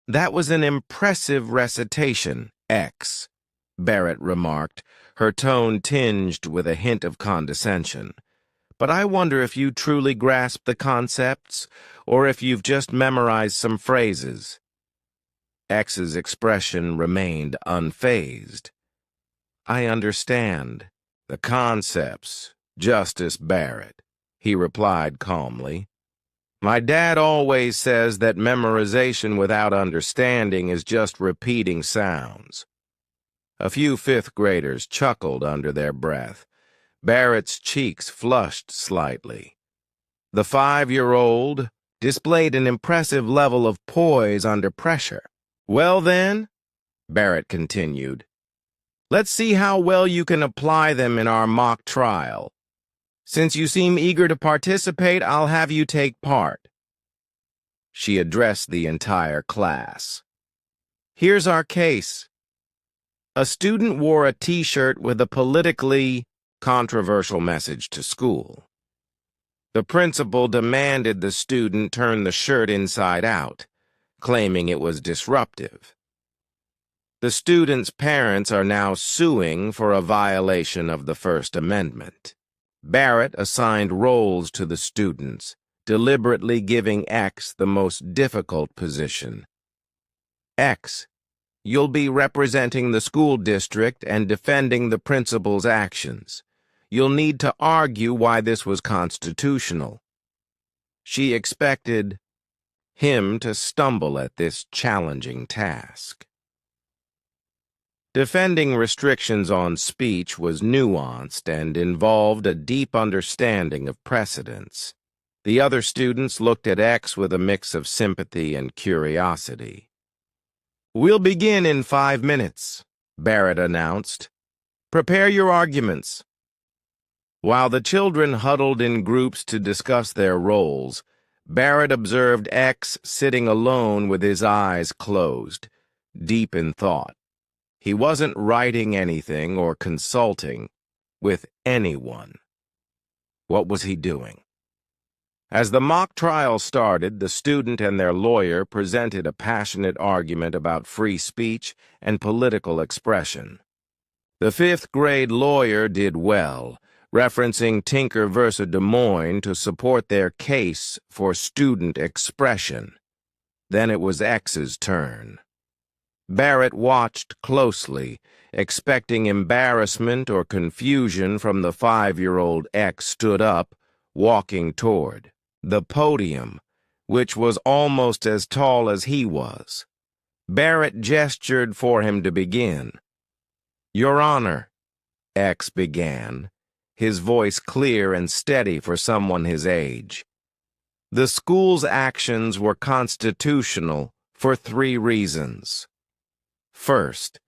That was an impressive recitation, X, Barrett remarked, her tone tinged with a hint of condescension. But I wonder if you truly grasp the concepts, or if you've just memorized some phrases. X's expression remained unfazed. I understand. The concepts, Justice Barrett, he replied calmly. My dad always says that memorization without understanding is just repeating sounds. A few fifth graders chuckled under their breath. Barrett's cheeks flushed slightly. The 5-year-old displayed an impressive level of poise under pressure. Well then, Barrett continued, let's see how well you can apply them in our mock trial. Since you seem eager to participate, I'll have you take part. She addressed the entire class. Here's our case. A student wore a T-shirt with a politically controversial message to school. The principal demanded the student turn the shirt inside out, claiming it was disruptive. The student's parents are now suing for a violation of the First Amendment. Barrett assigned roles to the students, deliberately giving X the most difficult position. X, you'll be representing the school district and defending the principal's actions. You'll need to argue why this was constitutional. She expected him to stumble at this challenging task. Defending restrictions on speech was nuanced and involved a deep understanding of precedents. The other students looked at X with a mix of sympathy and curiosity. We'll begin in 5 minutes, Barrett announced. Prepare your arguments. While the children huddled in groups to discuss their roles, Barrett observed X sitting alone with his eyes closed, deep in thought. He wasn't writing anything or consulting with anyone. What was he doing? As the mock trial started, the student and their lawyer presented a passionate argument about free speech and political expression. The 5th grade lawyer did well, referencing Tinker v. Des Moines to support their case for student expression. Then it was X's turn. Barrett watched closely, expecting embarrassment or confusion from the 5-year-old. X stood up, walking toward the podium, which was almost as tall as he was. Barrett gestured for him to begin. Your Honor, X began, his voice clear and steady for someone his age. The school's actions were constitutional for 3 reasons. First,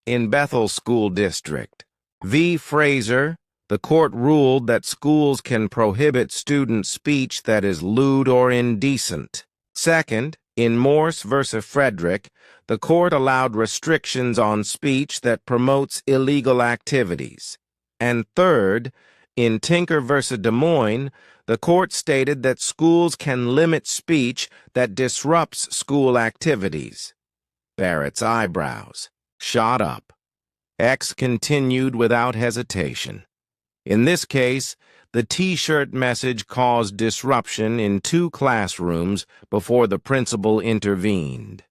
in Bethel School District v. Fraser, the court ruled that schools can prohibit student speech that is lewd or indecent. Second, in Morse v. Frederick, the court allowed restrictions on speech that promotes illegal activities. And third, in Tinker v. Des Moines, the court stated that schools can limit speech that disrupts school activities. Barrett's eyebrows shot up. X continued without hesitation. In this case, the T-shirt message caused disruption in 2 classrooms before the principal intervened.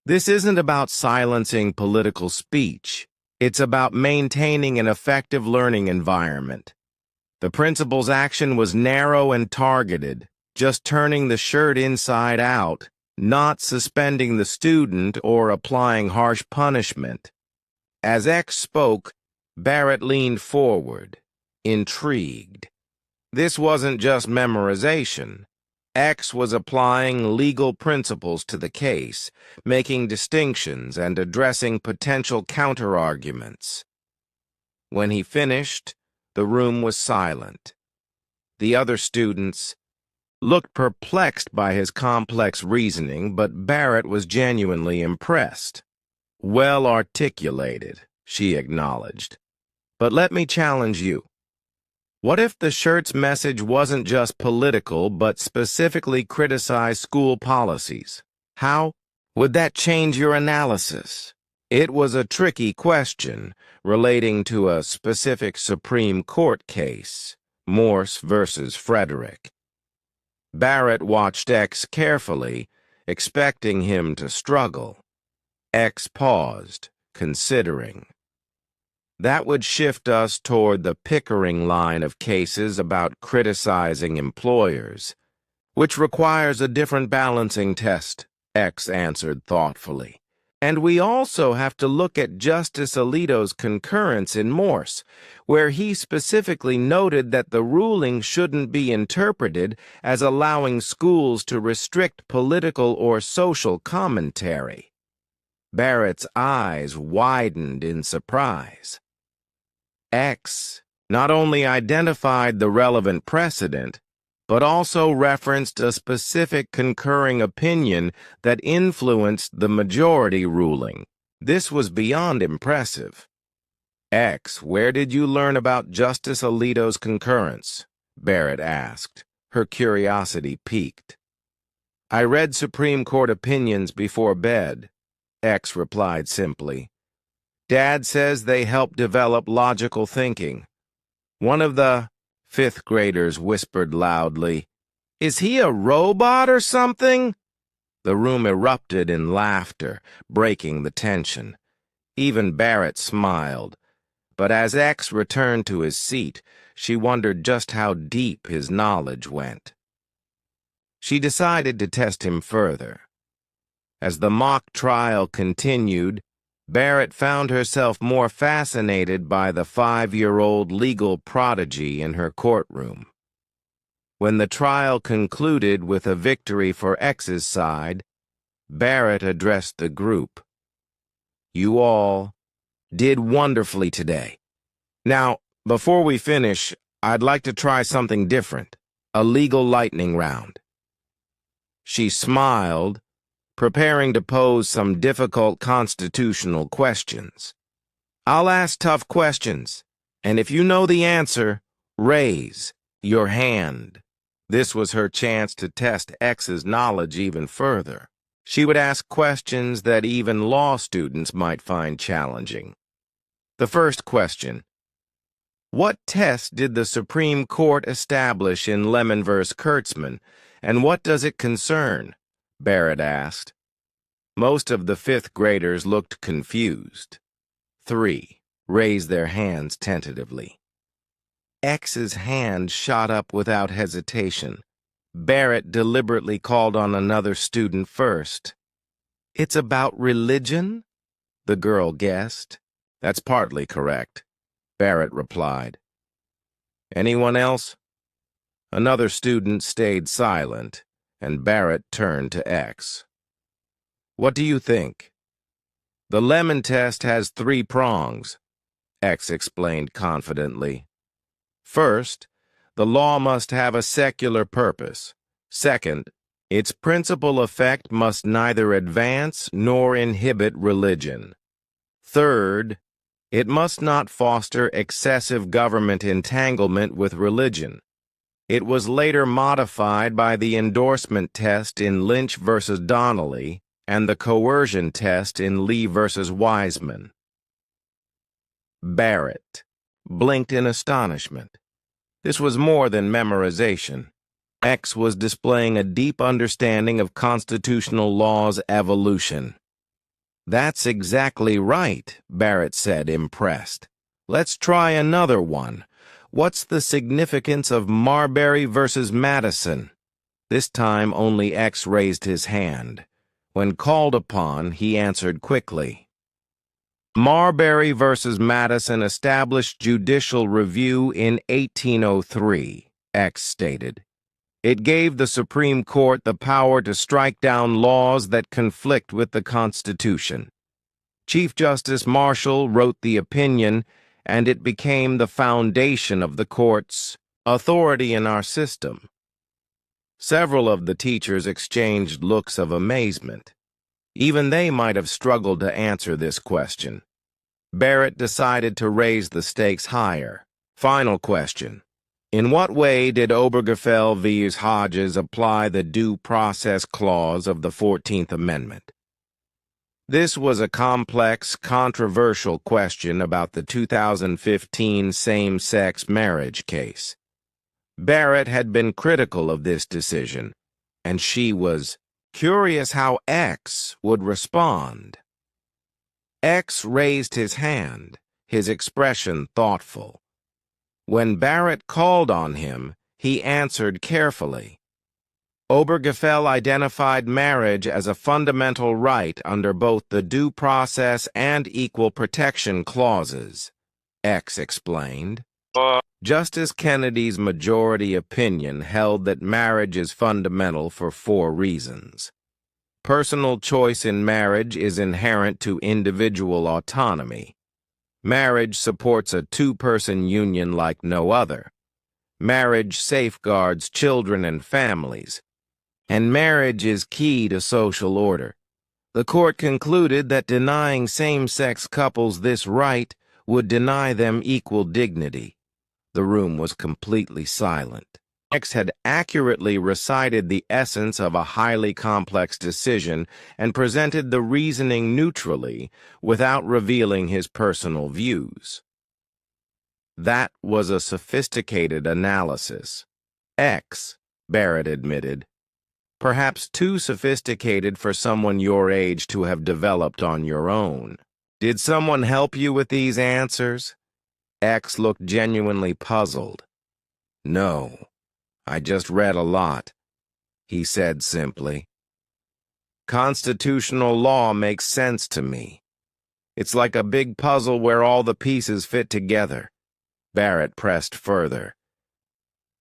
This isn't about silencing political speech. It's about maintaining an effective learning environment. The principal's action was narrow and targeted, just turning the shirt inside out, not suspending the student or applying harsh punishment. As X spoke, Barrett leaned forward, intrigued. This wasn't just memorization. X was applying legal principles to the case, making distinctions and addressing potential counterarguments. When he finished, the room was silent. The other students looked perplexed by his complex reasoning, but Barrett was genuinely impressed. Well articulated, she acknowledged. But let me challenge you. What if the shirt's message wasn't just political, but specifically criticized school policies? How Would that change your analysis? It was a tricky question relating to a specific Supreme Court case, Morse versus Frederick. Barrett watched X carefully, expecting him to struggle. X paused, considering. That would shift us toward the Pickering line of cases about criticizing employers, which requires a different balancing test, X answered thoughtfully. And we also have to look at Justice Alito's concurrence in Morse, where he specifically noted that the ruling shouldn't be interpreted as allowing schools to restrict political or social commentary. Barrett's eyes widened in surprise. X not only identified the relevant precedent, but also referenced a specific concurring opinion that influenced the majority ruling. This was beyond impressive. X, where did you learn about Justice Alito's concurrence? Barrett asked, her curiosity piqued. I read Supreme Court opinions before bed, X replied simply. Dad says they help develop logical thinking. One of the fifth graders whispered loudly, Is he a robot or something? The room erupted in laughter, breaking the tension. Even Barrett smiled, but as X returned to his seat, she wondered just how deep his knowledge went. She decided to test him further. As the mock trial continued, Barrett found herself more fascinated by the 5-year-old legal prodigy in her courtroom. When the trial concluded with a victory for X's side, Barrett addressed the group. You all did wonderfully today. Now, before we finish, I'd like to try something different, a legal lightning round. She smiled, preparing to pose some difficult constitutional questions. I'll ask tough questions, and if you know the answer, raise your hand. This was her chance to test X's knowledge even further. She would ask questions that even law students might find challenging. The first question: what test did the Supreme Court establish in Lemon v. Kurtzman, and what does it concern? Barrett asked. Most of the fifth graders looked confused. 3 raised their hands tentatively. X's hand shot up without hesitation. Barrett deliberately called on another student first. It's about religion? The girl guessed. That's partly correct, Barrett replied. Anyone else? Another student stayed silent, and Barrett turned to X. What do you think? The Lemon test has 3 prongs, X explained confidently. First, the law must have a secular purpose. Second, its principal effect must neither advance nor inhibit religion. Third, it must not foster excessive government entanglement with religion. It was later modified by the endorsement test in Lynch v. Donnelly and the coercion test in Lee v. Wiseman. Barrett blinked in astonishment. This was more than memorization. X was displaying a deep understanding of constitutional law's evolution. That's exactly right, Barrett said, impressed. Let's try another one. What's the significance of Marbury versus Madison? This time only X raised his hand. When called upon, he answered quickly. Marbury versus Madison established judicial review in 1803, X stated. It gave the Supreme Court the power to strike down laws that conflict with the Constitution. Chief Justice Marshall wrote the opinion, and it became the foundation of the court's authority in our system. Several of the teachers exchanged looks of amazement. Even they might have struggled to answer this question. Barrett decided to raise the stakes higher. Final question. In what way did Obergefell v. Hodges apply the Due Process Clause of the 14th Amendment? This was a complex, controversial question about the 2015 same-sex marriage case. Barrett had been critical of this decision, and she was curious how X would respond. X raised his hand, his expression thoughtful. When Barrett called on him, he answered carefully. Obergefell identified marriage as a fundamental right under both the Due Process and Equal Protection Clauses, X explained. Justice Kennedy's majority opinion held that marriage is fundamental for 4 reasons. Personal choice in marriage is inherent to individual autonomy. Marriage supports a 2-person union like no other. Marriage safeguards children and families. And marriage is key to social order. The court concluded that denying same-sex couples this right would deny them equal dignity. The room was completely silent. X had accurately recited the essence of a highly complex decision and presented the reasoning neutrally without revealing his personal views. That was a sophisticated analysis. X, Barrett admitted. Perhaps too sophisticated for someone your age to have developed on your own. Did someone help you with these answers? X looked genuinely puzzled. No. I just read a lot, he said simply. Constitutional law makes sense to me. It's like a big puzzle where all the pieces fit together. Barrett pressed further.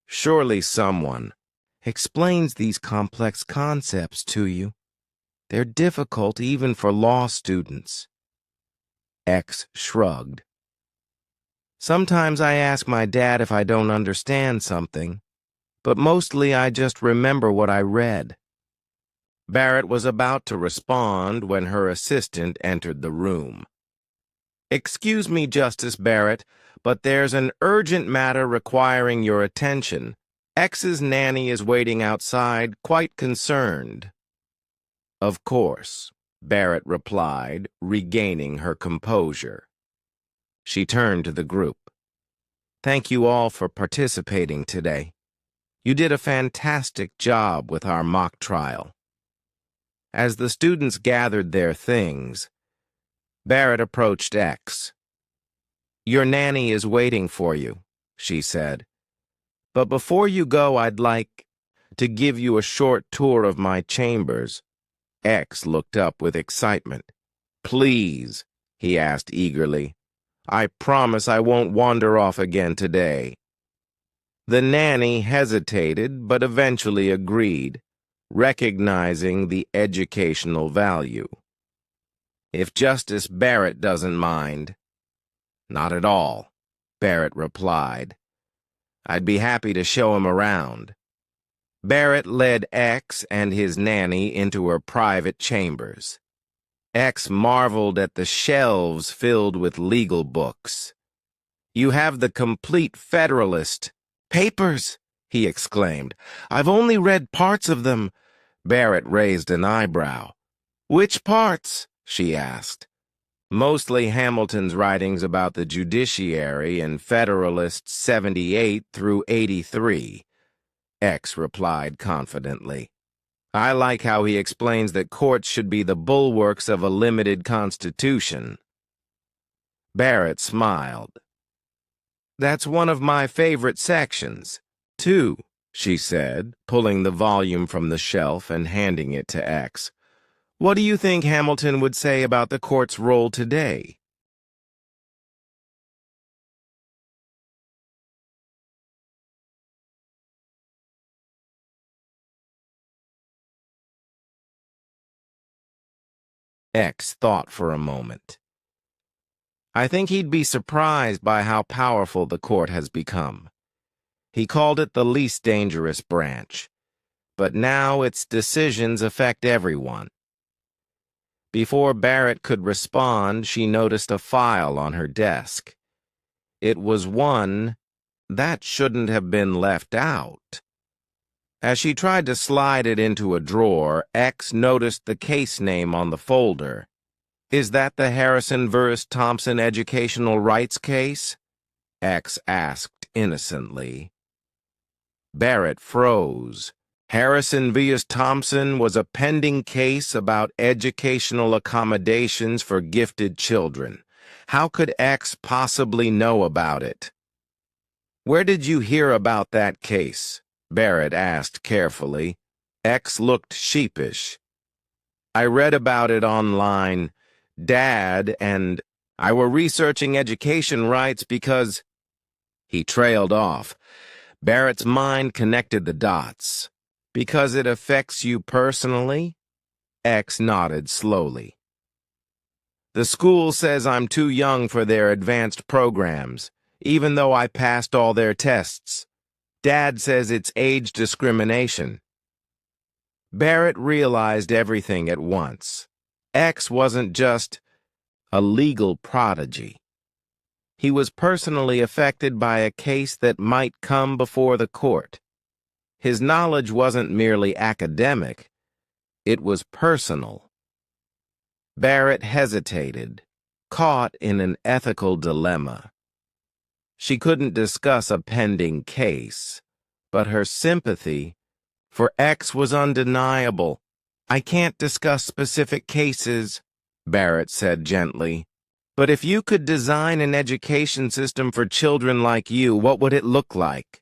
Surely someone explains these complex concepts to you. They're difficult even for law students. X shrugged. Sometimes I ask my dad if I don't understand something, but mostly I just remember what I read. Barrett was about to respond when her assistant entered the room. Excuse me, Justice Barrett, but there's an urgent matter requiring your attention. X's nanny is waiting outside, quite concerned. Of course, Barrett replied, regaining her composure. She turned to the group. Thank you all for participating today. You did a fantastic job with our mock trial. As the students gathered their things, Barrett approached X. Your nanny is waiting for you, she said. But before you go, I'd like to give you a short tour of my chambers. X looked up with excitement. Please, he asked eagerly. I promise I won't wander off again today. The nanny hesitated, but eventually agreed, recognizing the educational value. If Justice Barrett doesn't mind. Not at all, Barrett replied. I'd be happy to show him around. Barrett led X and his nanny into her private chambers. X marveled at the shelves filled with legal books. You have the complete Federalist. Papers, he exclaimed. I've only read parts of them. Barrett raised an eyebrow. Which parts? She asked. Mostly Hamilton's writings about the judiciary in Federalist 78 through 83, X replied confidently. I like how he explains that courts should be the bulwarks of a limited constitution. Barrett smiled. That's one of my favorite sections, too, she said, pulling the volume from the shelf and handing it to X. What do you think Hamilton would say about the court's role today? X thought for a moment. I think he'd be surprised by how powerful the court has become. He called it the least dangerous branch, but now its decisions affect everyone. Before Barrett could respond, she noticed a file on her desk. It was one that shouldn't have been left out. As she tried to slide it into a drawer, X noticed the case name on the folder, Is that the Harrison vs. Thompson educational rights case? X asked innocently. Barrett froze. Harrison vs. Thompson was a pending case about educational accommodations for gifted children. How could X possibly know about it? Where did you hear about that case? Barrett asked carefully. X looked sheepish. I read about it online. Dad and I were researching education rights because... He trailed off. Barrett's mind connected the dots. Because it affects you personally? X nodded slowly. The school says I'm too young for their advanced programs, even though I passed all their tests. Dad says it's age discrimination. Barrett realized everything at once. X wasn't just a legal prodigy. He was personally affected by a case that might come before the court. His knowledge wasn't merely academic, it was personal. Barrett hesitated, caught in an ethical dilemma. She couldn't discuss a pending case, but her sympathy for X was undeniable. I can't discuss specific cases, Barrett said gently. But if you could design an education system for children like you, what would it look like?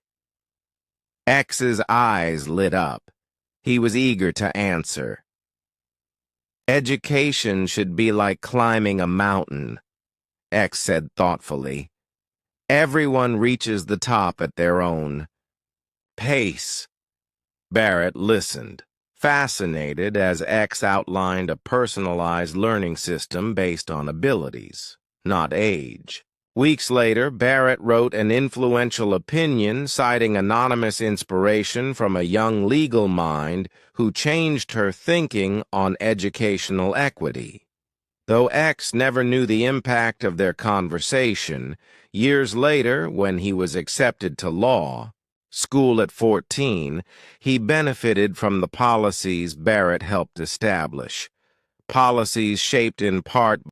X's eyes lit up. He was eager to answer. Education should be like climbing a mountain, X said thoughtfully. Everyone reaches the top at their own pace. Barrett listened, fascinated as X outlined a personalized learning system based on abilities, not age. Weeks later, Barrett wrote an influential opinion citing anonymous inspiration from a young legal mind who changed her thinking on educational equity. Though X never knew the impact of their conversation, years later, when he was accepted to law school at 14, he benefited from the policies Barrett helped establish. Policies shaped in part